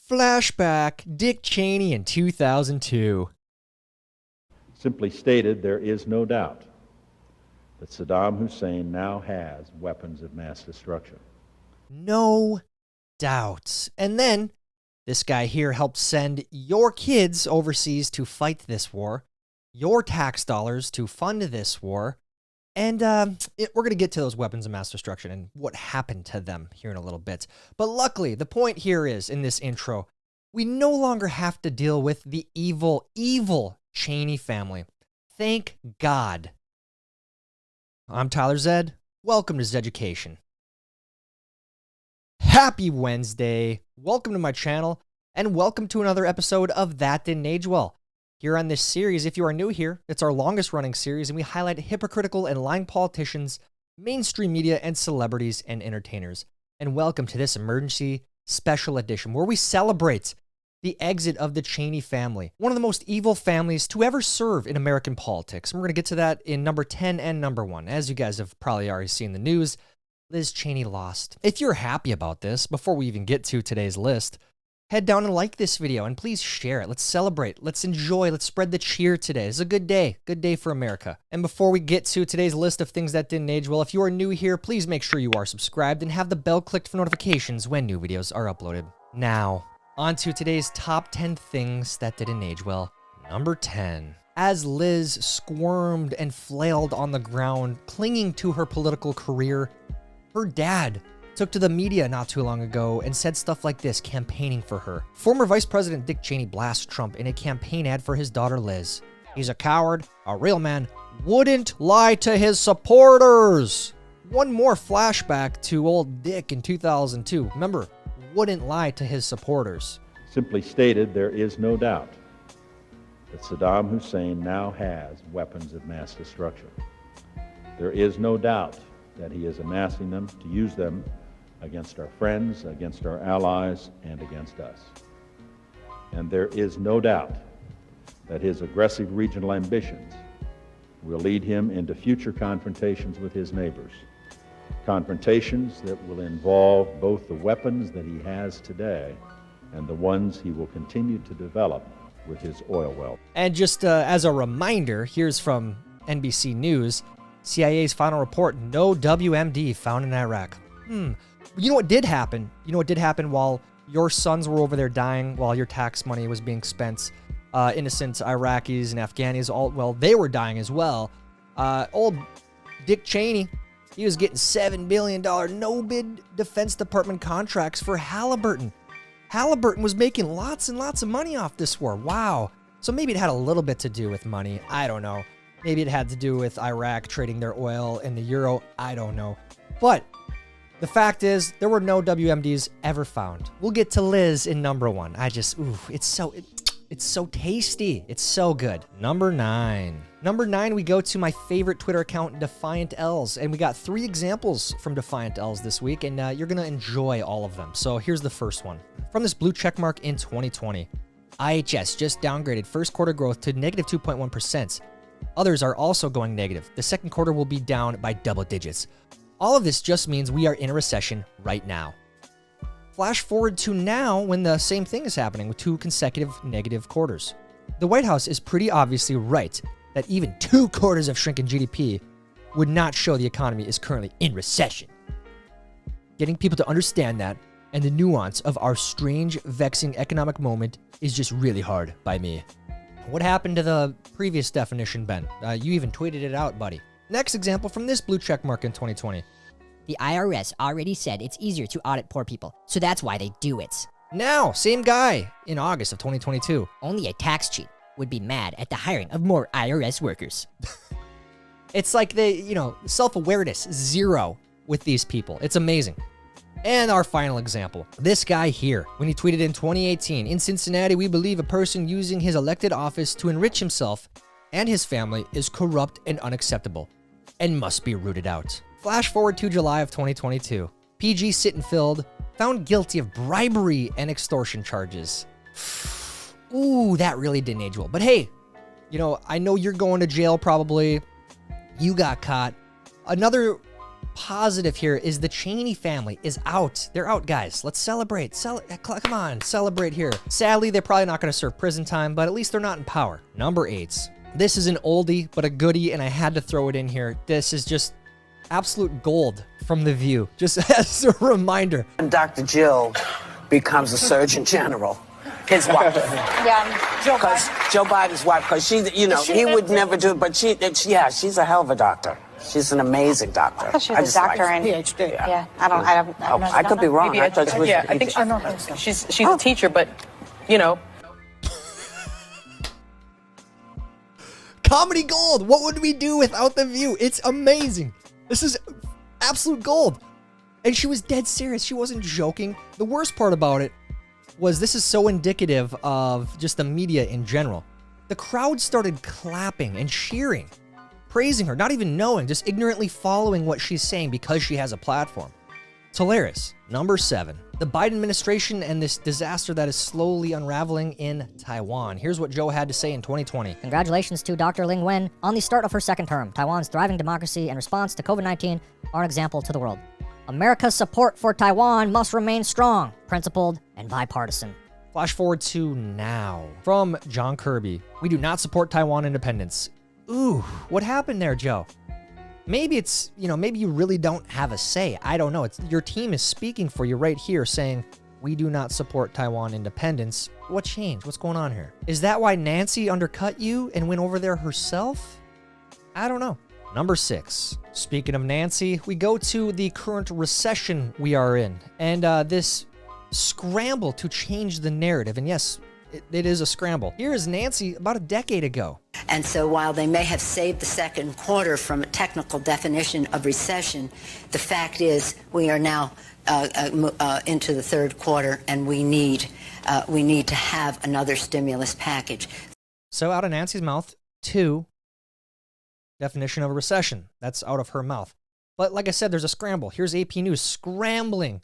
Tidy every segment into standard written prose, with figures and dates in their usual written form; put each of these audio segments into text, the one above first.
Flashback, Dick Cheney in 2002. Simply stated, there is no doubt that Saddam Hussein now has weapons of mass destruction. No doubt. And then this guy here helped send your kids overseas to fight this war, your tax dollars to fund this war. And we're going to get to those weapons of mass destruction and what happened to them here in a little bit. But luckily, the point here is, in this intro, we no longer have to deal with the evil, evil Cheney family. Thank God. I'm Tyler Zed. Welcome to Zeducation. Happy Wednesday. Welcome to my channel, and welcome to another episode of That Didn't Age Well. Here on this series, if you are new here, it's our longest running series, and we highlight hypocritical and lying politicians, mainstream media, and celebrities and entertainers. And welcome to this emergency special edition where we celebrate the exit of the Cheney family, one of the most evil families to ever serve in American politics. And we're going to get to that in number 10 and number 1. As you guys have probably already seen the news, Liz Cheney lost. If you're happy about this, before we even get to today's list, head down and like this video and please share it. Let's celebrate. Let's enjoy. Let's spread the cheer today. It's a good day. Good day for America. And before we get to today's list of things that didn't age well, if you are new here, please make sure you are subscribed and have the bell clicked for notifications when new videos are uploaded. Now, on to today's top 10 things that didn't age well. Number 10. As Liz squirmed and flailed on the ground, clinging to her political career, her dad took to the media not too long ago and said stuff like this, campaigning for her. Former Vice President Dick Cheney blasts Trump in a campaign ad for his daughter Liz. He's a coward, a real man, wouldn't lie to his supporters. One more flashback to old Dick in 2002. Remember, wouldn't lie to his supporters. Simply stated, there is no doubt that Saddam Hussein now has weapons of mass destruction. There is no doubt that he is amassing them to use them against our friends, against our allies, and against us. And there is no doubt that his aggressive regional ambitions will lead him into future confrontations with his neighbors. Confrontations that will involve both the weapons that he has today and the ones he will continue to develop with his oil wealth. And just as a reminder, here's from NBC News, CIA's final report, no WMD found in Iraq. You know what did happen? You know what did happen while your sons were over there dying, while your tax money was being spent? Innocent Iraqis and Afghanis, they were dying as well. Old Dick Cheney, he was getting $7 billion no-bid Defense Department contracts for Halliburton. Halliburton was making lots and lots of money off this war. Wow. So maybe it had a little bit to do with money. I don't know. Maybe it had to do with Iraq trading their oil in the euro. I don't know. But the fact is, there were no WMDs ever found. We'll get to Liz in number 1. It's so tasty. It's so good. Number 9. Number 9, we go to my favorite Twitter account, Defiant Ls. And we got 3 examples from Defiant Ls this week, and you're going to enjoy all of them. So here's the first one. From this blue checkmark in 2020. IHS just downgraded first quarter growth to negative 2.1%. Others are also going negative. The second quarter will be down by double digits. All of this just means we are in a recession right now. Flash forward to now when the same thing is happening with 2 consecutive negative quarters. The White House is pretty obviously right that even 2 quarters of shrinking GDP would not show the economy is currently in recession. Getting people to understand that and the nuance of our strange, vexing economic moment is just really hard by me. What happened to the previous definition, Ben? You even tweeted it out, buddy. Next example from this blue check mark in 2020. The IRS already said it's easier to audit poor people, so that's why they do it. Now, same guy in August of 2022. Only a tax cheat would be mad at the hiring of more IRS workers. It's like self-awareness, 0 with these people. It's amazing. And our final example, this guy here, when he tweeted in 2018, in Cincinnati, we believe a person using his elected office to enrich himself and his family is corrupt and unacceptable and must be rooted out. Flash forward to July of 2022. PG Sittenfeld found guilty of bribery and extortion charges. Ooh, that really didn't age well. But hey, I know you're going to jail probably. You got caught. Another positive here is the Cheney family is out. They're out, guys. Let's celebrate. Come on, celebrate here. Sadly, they're probably not going to serve prison time, but at least they're not in power. Number 8. This is an oldie, but a goodie, and I had to throw it in here. This is just absolute gold from The View, just as a reminder. And Dr. Jill becomes a Surgeon General. His wife. Yeah, Joe Biden's wife, because he would never do it, but she's a hell of a doctor. She's an amazing doctor. I thought she was a doctor and PhD. Yeah, I could be wrong. Maybe I thought she was. I think she's a teacher, but Comedy gold. What would we do without The View? It's amazing. This is absolute gold. And she was dead serious. She wasn't joking. The worst part about it was this is so indicative of just the media in general. The crowd started clapping and cheering, praising her, not even knowing, just ignorantly following what she's saying because she has a platform. It's hilarious. Number 7, the Biden administration and this disaster that is slowly unraveling in Taiwan. Here's what Joe had to say in 2020. Congratulations to Dr. Ling Wen on the start of her second term. Taiwan's thriving democracy and response to COVID-19 are an example to the world. America's support for Taiwan must remain strong, principled, and bipartisan. Flash forward to now. From John Kirby. We do not support Taiwan independence. Ooh, what happened there, Joe? Maybe it's, maybe you really don't have a say. I don't know. It's your team is speaking for you right here saying, we do not support Taiwan independence. What changed? What's going on here? Is that why Nancy undercut you and went over there herself? I don't know. Number 6. Speaking of Nancy, we go to the current recession we are in, and this scramble to change the narrative. And yes, it is a scramble. Here is Nancy about a decade ago. And so while they may have saved the second quarter from a technical definition of recession, the fact is we are now into the third quarter, and we need to have another stimulus package. So out of Nancy's mouth, 2. Definition of a recession. That's out of her mouth. But like I said, there's a scramble. Here's AP News scrambling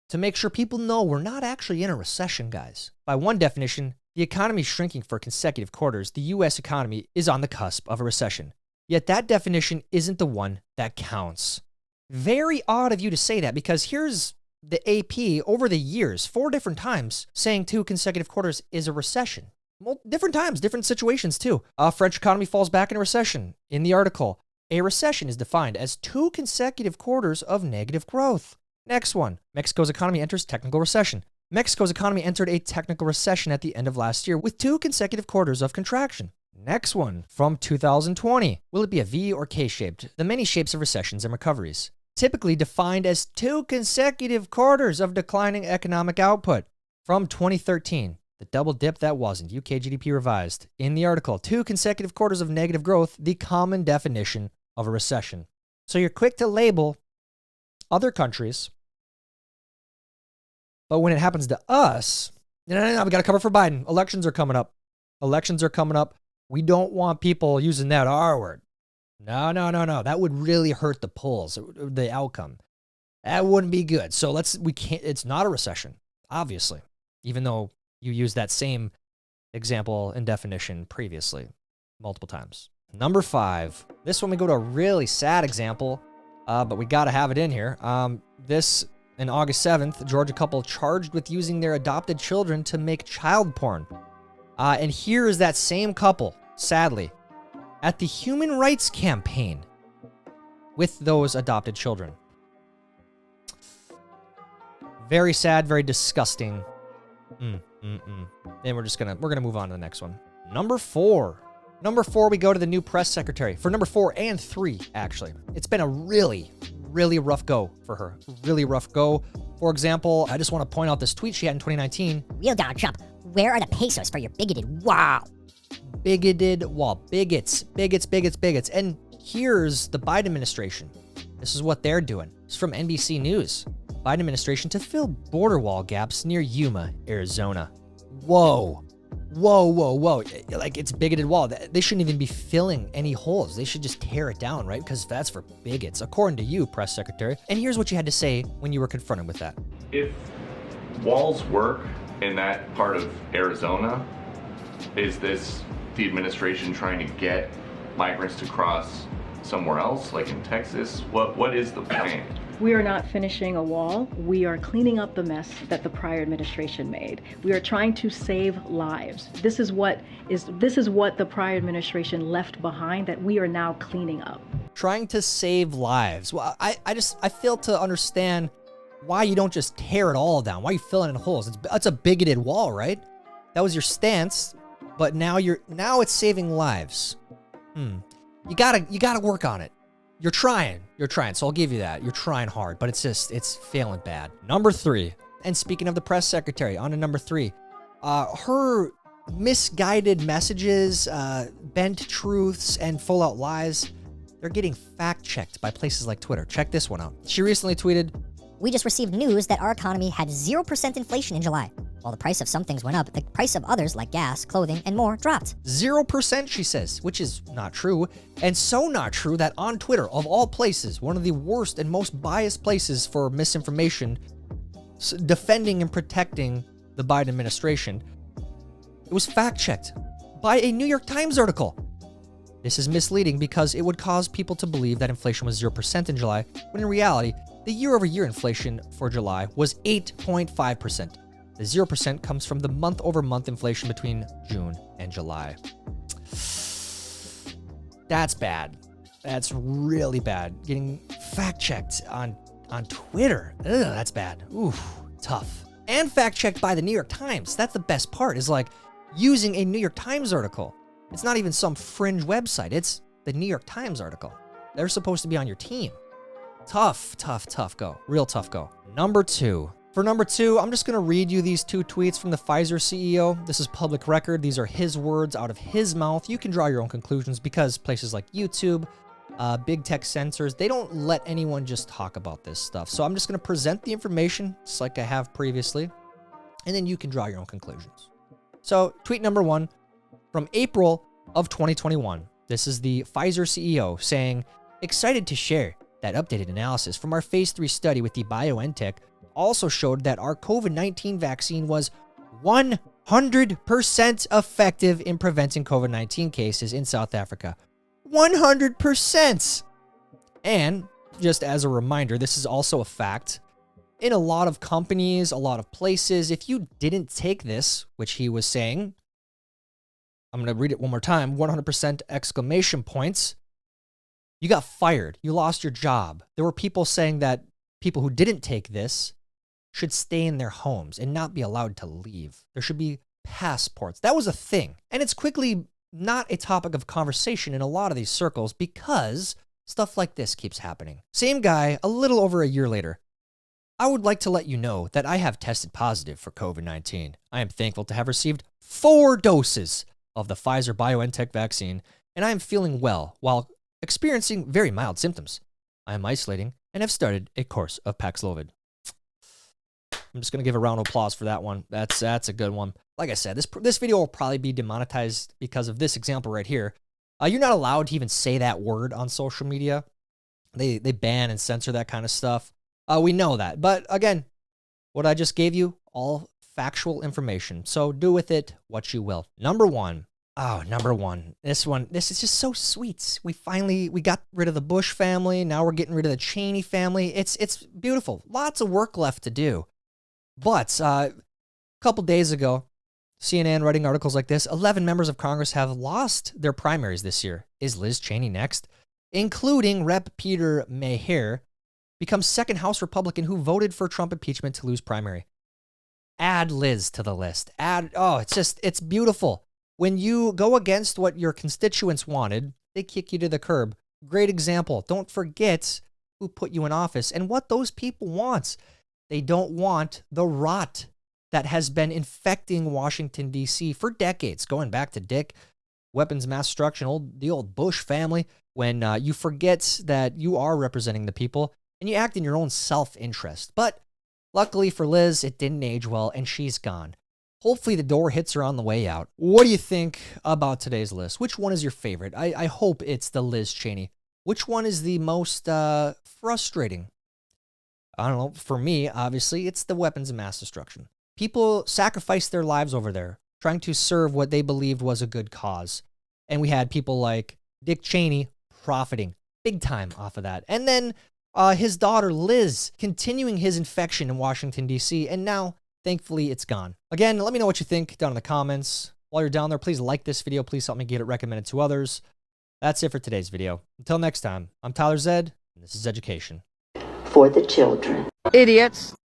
to make sure people know we're not actually in a recession, guys. By one definition, the economy is shrinking for consecutive quarters. The U.S. economy is on the cusp of a recession. Yet that definition isn't the one that counts. Very odd of you to say that, because here's the AP over the years, 4 different times, saying 2 consecutive quarters is a recession. Well, different times, different situations too. French economy falls back in a recession. In the article, a recession is defined as 2 consecutive quarters of negative growth. Next one, Mexico's economy enters technical recession. Mexico's economy entered a technical recession at the end of last year with 2 consecutive quarters of contraction. Next one, from 2020. Will it be a V or K-shaped? The many shapes of recessions and recoveries. Typically defined as 2 consecutive quarters of declining economic output. From 2013. The double dip that wasn't. UK GDP revised. In the article, 2 consecutive quarters of negative growth, the common definition of a recession. So you're quick to label other countries, but when it happens to us, no, we got to cover for Biden. Elections are coming up. We don't want people using that R word. No. That would really hurt the polls, the outcome. That wouldn't be good. So it's not a recession, obviously, even though you used that same example and definition previously multiple times. Number 5. This one we go to a really sad example, but we got to have it in here. This, in August 7th, Georgia couple charged with using their adopted children to make child porn. And here is that same couple, sadly, at the Human Rights Campaign with those adopted children. Very sad, very disgusting. Then we're gonna move on to the next one. Number 4, we go to the new press secretary for number 4 and 3. Actually, it's been a really rough go for her. Really rough go. For example, I just want to point out this tweet she had in 2019. Real Donald Trump, where are the pesos for your bigoted wall? Bigoted wall. Bigots. And here's the Biden administration. This is what they're doing. It's from NBC News. Biden administration to fill border wall gaps near Yuma, Arizona. Whoa. Like, it's bigoted wall. They shouldn't even be filling any holes. They should just tear it down, right? Because that's for bigots, according to you, press secretary. And here's what you had to say when you were confronted with that. If walls work in that part of Arizona, is this the administration trying to get migrants to cross somewhere else, like in Texas? What is the plan? We are not finishing a wall. We are cleaning up the mess that the prior administration made. We are trying to save lives. This is what the prior administration left behind that we are now cleaning up. Trying to save lives. Well, I fail to understand why you don't just tear it all down. Why are you filling in holes? It's a bigoted wall, right? That was your stance, but now it's saving lives. You gotta work on it. You're trying. So I'll give you that. You're trying hard, but it's failing bad. Number 3. And speaking of the press secretary, on to number 3. Her misguided messages, bent truths, and full out lies, they're getting fact checked by places like Twitter. Check this one out. She recently tweeted, We just received news that our economy had 0% inflation in July. While the price of some things went up, the price of others like gas, clothing, and more dropped. 0%, she says, which is not true. And so not true that on Twitter, of all places, one of the worst and most biased places for misinformation, defending and protecting the Biden administration, it was fact-checked by a New York Times article. This is misleading because it would cause people to believe that inflation was 0% in July, when in reality, the year-over-year inflation for July was 8.5%. The 0% comes from the month-over-month inflation between June and July. That's bad. That's really bad. Getting fact-checked on Twitter. Ugh, that's bad. Ooh, tough. And fact-checked by the New York Times. That's the best part, is like using a New York Times article. It's not even some fringe website. It's the New York Times article. They're supposed to be on your team. Tough go. Real tough go. Number 2. For number 2, I'm just going to read you these 2 tweets from the Pfizer CEO. This is public record. These are his words out of his mouth. You can draw your own conclusions because places like YouTube, big tech censors, they don't let anyone just talk about this stuff. So I'm just going to present the information just like I have previously, and then you can draw your own conclusions. So tweet number 1 from April of 2021. This is the Pfizer CEO saying, excited to share that updated analysis from our phase 3 study with the BioNTech also showed that our COVID-19 vaccine was 100% effective in preventing COVID-19 cases in South Africa. 100%! And just as a reminder, this is also a fact. In a lot of companies, a lot of places, if you didn't take this, which he was saying, I'm going to read it one more time, 100% exclamation points, you got fired. You lost your job. There were people saying that people who didn't take this should stay in their homes and not be allowed to leave. There should be passports. That was a thing. And it's quickly not a topic of conversation in a lot of these circles because stuff like this keeps happening. Same guy, a little over a year later. I would like to let you know that I have tested positive for COVID-19. I am thankful to have received 4 doses of the Pfizer BioNTech vaccine, and I am feeling well while experiencing very mild symptoms. I am isolating and have started a course of Paxlovid. I'm just going to give a round of applause for that one. That's a good one. Like I said, this video will probably be demonetized because of this example right here. You're not allowed to even say that word on social media. They ban and censor that kind of stuff. We know that. But again, what I just gave you, all factual information. So do with it what you will. Number 1. Oh, number 1. This is just so sweet. We got rid of the Bush family. Now we're getting rid of the Cheney family. It's beautiful. Lots of work left to do. But a couple days ago, CNN writing articles like this, 11 members of Congress have lost their primaries this year. Is Liz Cheney next? Including Rep. Peter Maher, becomes second House Republican who voted for Trump impeachment to lose primary. Add Liz to the list. It's beautiful. When you go against what your constituents wanted, they kick you to the curb. Great example. Don't forget who put you in office and what those people want. They don't want the rot that has been infecting Washington, D.C. for decades, going back to Dick, weapons mass destruction, the old Bush family, when you forget that you are representing the people and you act in your own self-interest. But luckily for Liz, it didn't age well and she's gone. Hopefully the door hits her on the way out. What do you think about today's list? Which one is your favorite? I hope it's the Liz Cheney. Which one is the most frustrating? I don't know. For me, obviously, it's the weapons of mass destruction. People sacrificed their lives over there, trying to serve what they believed was a good cause. And we had people like Dick Cheney profiting, big time off of that. And then his daughter, Liz, continuing his infection in Washington, D.C., and now, thankfully, it's gone. Again, let me know what you think down in the comments. While you're down there, please like this video. Please help me get it recommended to others. That's it for today's video. Until next time, I'm Tyler Zed, and this is Zeducation. For the children. Idiots.